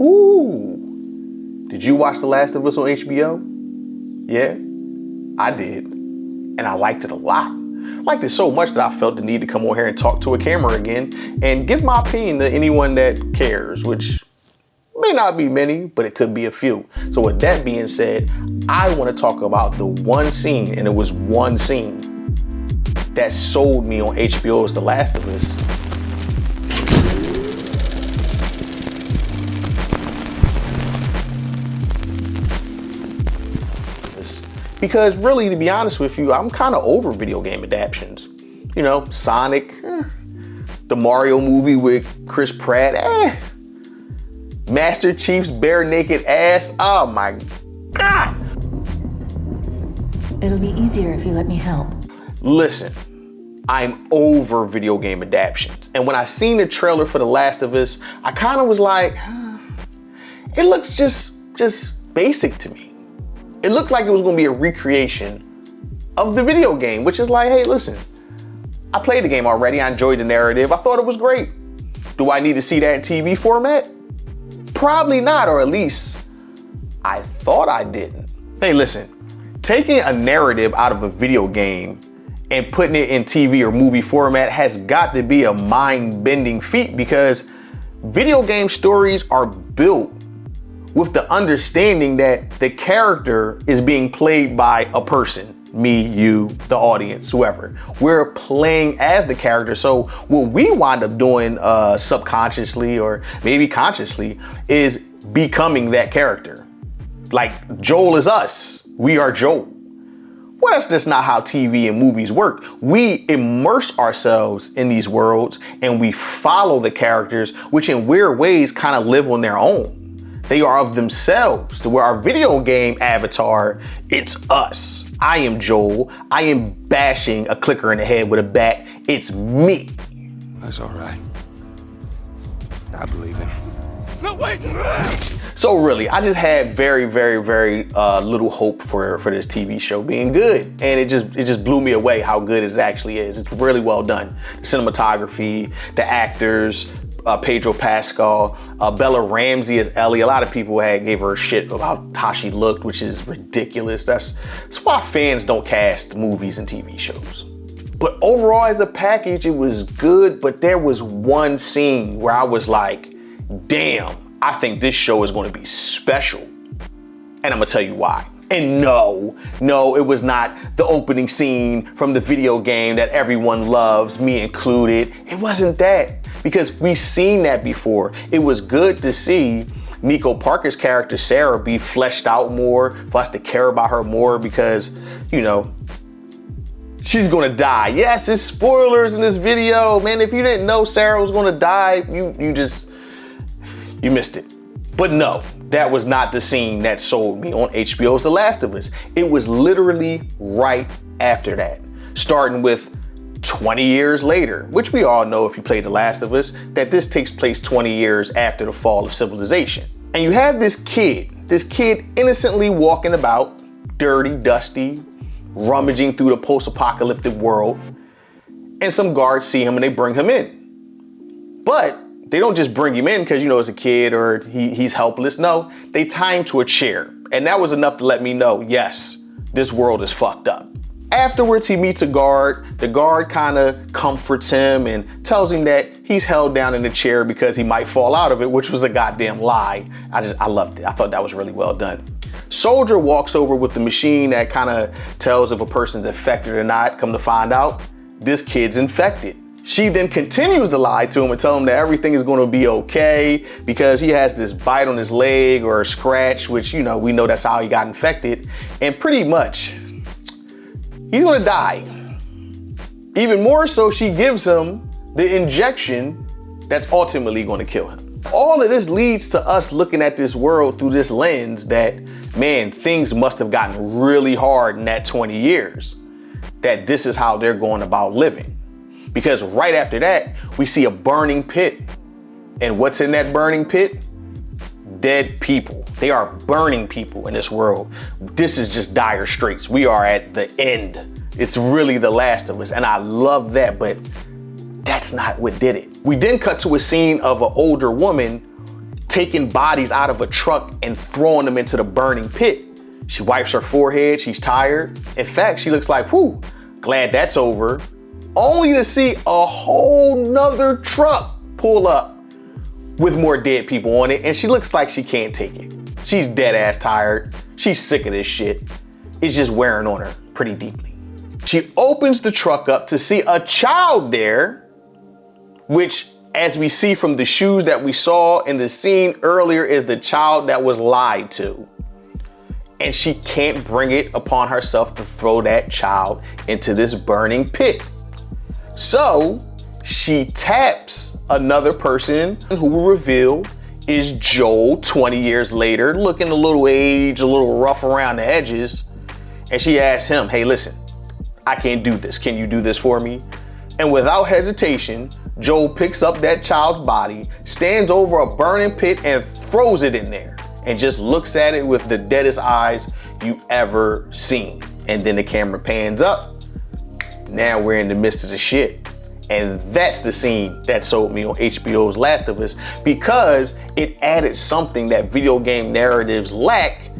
Whoo! Did you watch The Last of Us on HBO? Yeah, I did. And I liked it a lot. I liked it so much that I felt the need to come on here and talk to a camera again and give my opinion to anyone that cares, which may not be many, but it could be a few. So with that being said, I want to talk about the one scene, and it was one scene, that sold me on HBO's The Last of Us. Because really, to be honest with you, I'm kind of over video game adaptions. You know, Sonic, the Mario movie with Chris Pratt, Master Chief's bare naked ass, oh my God. It'll be easier if you let me help. Listen, I'm over video game adaptions. And when I seen the trailer for The Last of Us, I kind of was like, it looks just basic to me. It looked like it was gonna be a recreation of the video game, which is like, hey, listen, I played the game already. I enjoyed the narrative. I thought it was great. Do I need to see that in TV format? Probably not, or at least I thought I didn't. Hey, listen, taking a narrative out of a video game and putting it in TV or movie format has got to be a mind-bending feat, because video game stories are built with the understanding that the character is being played by a person. Me, you, the audience, whoever. We're playing as the character. So what we wind up doing subconsciously or maybe consciously is becoming that character. Like Joel is us. We are Joel. Well, that's just not how TV and movies work. We immerse ourselves in these worlds and we follow the characters, which in weird ways kind of live on their own. They are of themselves, to where our video game avatar, it's us. I am Joel. I am bashing a clicker in the head with a bat. It's me. That's all right. I believe him. No, wait! So really, I just had very little hope for this TV show being good. And it just blew me away how good it actually is. It's really well done. The cinematography, the actors, Pedro Pascal, Bella Ramsey as Ellie. A lot of people gave her shit about how she looked, which is ridiculous. That's why fans don't cast movies and TV shows. But overall, as a package, it was good. But there was one scene where I was like, damn, I think this show is going to be special. And I'm gonna tell you why. And no, it was not the opening scene from the video game that everyone loves, me included. It wasn't that. Because we've seen that before. It was good to see Nico Parker's character, Sarah, be fleshed out more, for us to care about her more, because, you know, she's gonna die. Yes, it's spoilers in this video. Man, if you didn't know Sarah was gonna die, you missed it. But no, that was not the scene that sold me on HBO's The Last of Us. It was literally right after that, starting with 20 years later, which we all know if you play The Last of Us, that this takes place 20 years after the fall of civilization. And you have this kid innocently walking about, dirty, dusty, rummaging through the post-apocalyptic world, and some guards see him and they bring him in. But they don't just bring him in because, you know, it's a kid or he's helpless. No, they tie him to a chair. And that was enough to let me know, yes, this world is fucked up. Afterwards, he meets a guard. The guard kind of comforts him and tells him that he's held down in the chair because he might fall out of it, which was a goddamn lie. I loved it. I thought that was really well done. Soldier walks over with the machine that kind of tells if a person's infected or not. Come to find out, this kid's infected. She then continues to lie to him and tell him that everything is going to be okay because he has this bite on his leg or a scratch, which, you know, we know that's how he got infected. And pretty much, he's gonna die. Even more so, she gives him the injection that's ultimately gonna kill him. All of this leads to us looking at this world through this lens that, man, things must have gotten really hard in that 20 years. That this is how they're going about living. Because right after that, we see a burning pit. And what's in that burning pit? Dead people. They are burning people in this world. This is just dire straits. We are at the end. It's really The Last of Us. And I love that, but that's not what did it. We then cut to a scene of an older woman taking bodies out of a truck and throwing them into the burning pit. She wipes her forehead, she's tired. In fact, she looks like, whew, glad that's over. Only to see a whole nother truck pull up with more dead people on it, and she looks like she can't take it. She's dead ass tired. She's sick of this shit. It's just wearing on her pretty deeply. She opens the truck up to see a child there, which, as we see from the shoes that we saw in the scene earlier, is the child that was lied to. And she can't bring it upon herself to throw that child into this burning pit. So she taps another person who will reveal is Joel 20 years later, looking a little aged, a little rough around the edges. And she asks him, hey, listen, I can't do this. Can you do this for me? And without hesitation, Joel picks up that child's body, stands over a burning pit and throws it in there and just looks at it with the deadest eyes you ever seen. And then the camera pans up. Now we're in the midst of the shit. And that's the scene that sold me on HBO's Last of Us, because it added something that video game narratives lack,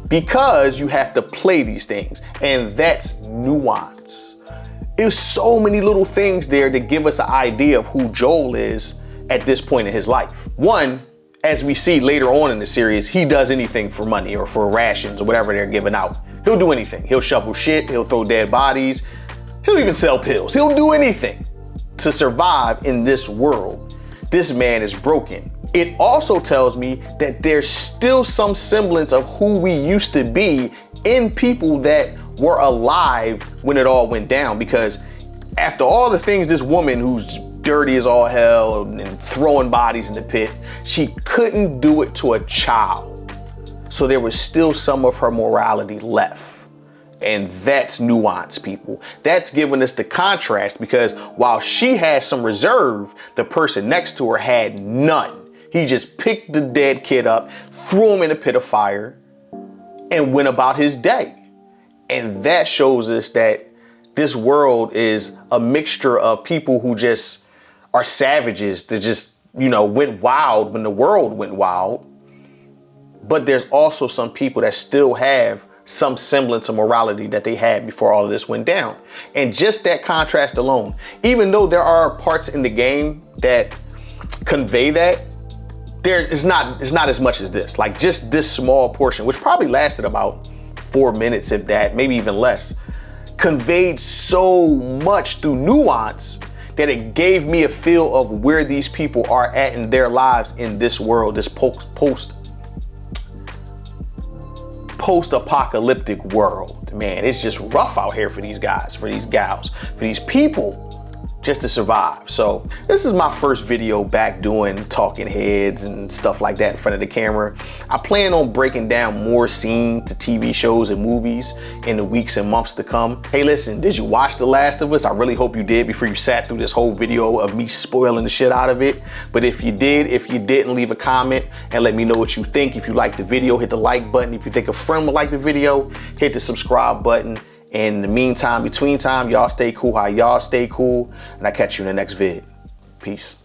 because you have to play these things, and that's nuance. There's so many little things there to give us an idea of who Joel is at this point in his life. One, as we see later on in the series, he does anything for money or for rations or whatever they're giving out. He'll do anything. He'll shovel shit, he'll throw dead bodies, he'll even sell pills. He'll do anything to survive in this world. This man is broken. It also tells me that there's still some semblance of who we used to be in people that were alive when it all went down, because after all the things this woman who's dirty as all hell and throwing bodies in the pit, she couldn't do it to a child. So there was still some of her morality left. And that's nuance, people. That's giving us the contrast, because while she had some reserve, the person next to her had none. He just picked the dead kid up, threw him in a pit of fire, and went about his day. And that shows us that this world is a mixture of people who just are savages that just, went wild when the world went wild. But there's also some people that still have some semblance of morality that they had before all of this went down. And just that contrast alone, even though there are parts in the game that convey that, it's not as much as this. Like just this small portion, which probably lasted about 4 minutes, if that, maybe even less, conveyed so much through nuance that it gave me a feel of where these people are at in their lives in this world, this post-apocalyptic world. Man, it's just rough out here for these guys, for these gals, for these people, just to survive. So this is my first video back doing talking heads and stuff like that in front of the camera. I plan on breaking down more scenes to TV shows and movies in the weeks and months to come. Hey, listen, did you watch The Last of Us? I really hope you did before you sat through this whole video of me spoiling the shit out of it. But if you did, if you didn't, leave a comment and let me know what you think. If you liked the video, hit the like button. If you think a friend would like the video, hit the subscribe button. In the meantime, between time, y'all stay cool how y'all stay cool, and I catch you in the next vid. Peace.